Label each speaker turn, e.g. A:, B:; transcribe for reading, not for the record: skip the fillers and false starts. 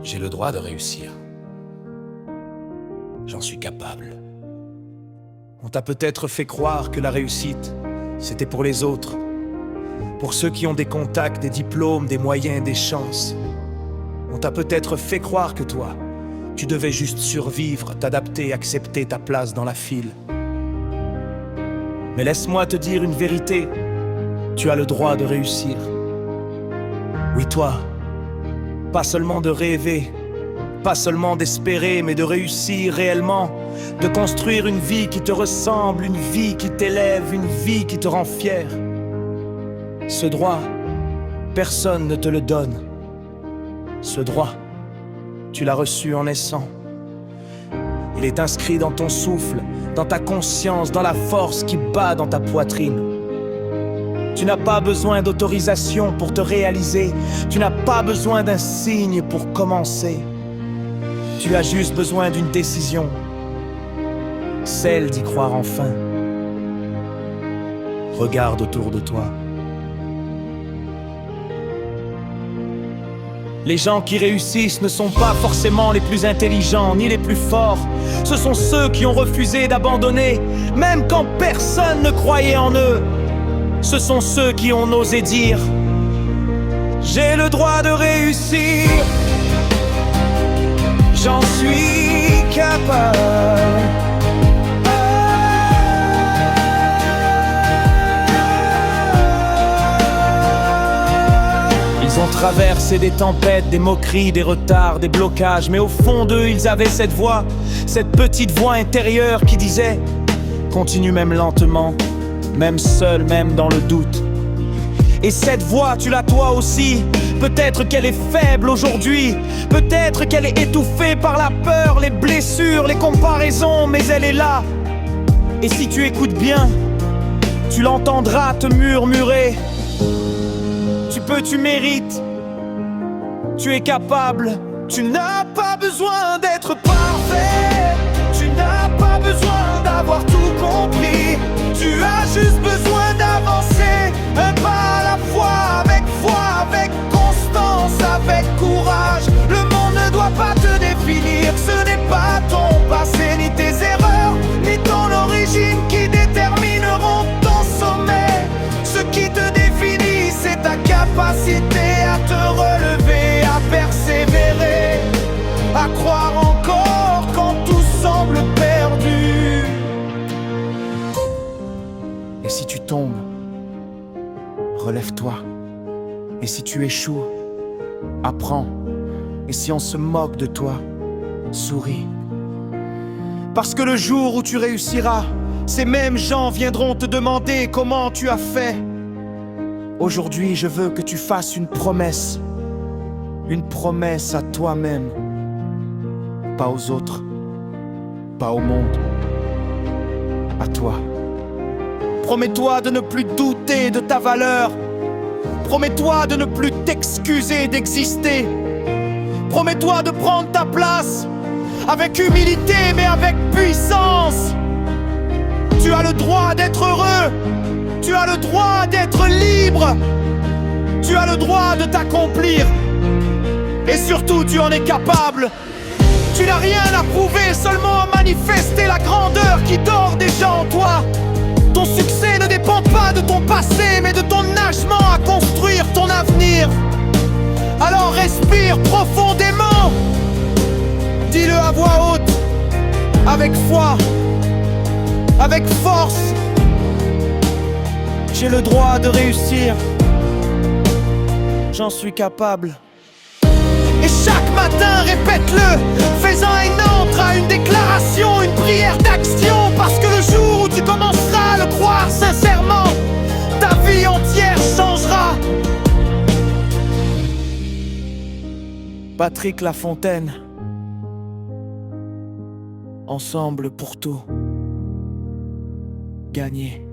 A: J'ai le droit de réussir. J'en suis capable.
B: On t'a peut-être fait croire que la réussite, c'était pour les autres. Pour ceux qui ont des contacts, des diplômes, des moyens, des chances. On t'a peut-être fait croire que toi, tu devais juste survivre, t'adapter, accepter ta place dans la file. Mais laisse-moi te dire une vérité, tu as le droit de réussir. Oui, toi, pas seulement de rêver, pas seulement d'espérer, mais de réussir réellement, de construire une vie qui te ressemble, une vie qui t'élève, une vie qui te rend fier. Ce droit, personne ne te le donne. Ce droit, tu l'as reçu en naissant. Il est inscrit dans ton souffle, dans ta conscience, dans la force qui bat dans ta poitrine. Tu n'as pas besoin d'autorisation pour te réaliser. Tu n'as pas besoin d'un signe pour commencer. Tu as juste besoin d'une décision, celle d'y croire enfin. Regarde autour de toi. Les gens qui réussissent ne sont pas forcément les plus intelligents ni les plus forts. Ce sont ceux qui ont refusé d'abandonner, même quand personne ne croyait en eux. Ce sont ceux qui ont osé dire « J'ai le droit de réussir, j'en suis capable ». Ils ont traversé des tempêtes, des moqueries, des retards, des blocages. Mais au fond d'eux, ils avaient cette voix, cette petite voix intérieure qui disait « Continue même lentement, même seul, même dans le doute ». Et cette voix, tu l'as toi aussi. Peut-être qu'elle est faible aujourd'hui, peut-être qu'elle est étouffée par la peur, les blessures, les comparaisons, mais elle est là. Et si tu écoutes bien, tu l'entendras te murmurer. Tu peux, tu mérites, tu es capable. Tu n'as pas besoin d'être parfait, tu n'as pas besoin d'avoir tout compris. Tu as juste besoin d'avancer, un pas à la fois, avec foi, avec constance, avec courage. Le monde ne doit pas te définir, ce n'est pas ton passé, ni tes erreurs, ni ton origine qui détermineront ton sommet. Ce qui te définit, c'est ta capacité à te relever, à persévérer, à croire encore quand tout semble perdu. Et si tu tombes, relève-toi. Et si tu échoues, apprends. Et si on se moque de toi, souris. Parce que le jour où tu réussiras, ces mêmes gens viendront te demander comment tu as fait. Aujourd'hui, je veux que tu fasses une promesse à toi-même, pas aux autres, pas au monde, à toi. Promets-toi de ne plus douter de ta valeur. Promets-toi de ne plus t'excuser d'exister. Promets-toi de prendre ta place avec humilité mais avec puissance. Tu as le droit d'être heureux. Tu as le droit d'être libre. Tu as le droit de t'accomplir. Et surtout, tu en es capable. Tu n'as rien à prouver, seulement à manifester la grandeur qui dort déjà en toi. Ton succès ne dépend pas de ton passé, mais de ton engagement à construire ton avenir. Alors respire profondément. Dis-le à voix haute, avec foi, avec force. J'ai le droit de réussir, j'en suis capable. Et chaque matin répète-le, fais-en un autre à une déclaration, une prière d'action. Parce que le jour où tu commenceras à le croire sincèrement, ta vie entière changera. Patrick Lafontaine. Ensemble pour tout gagner.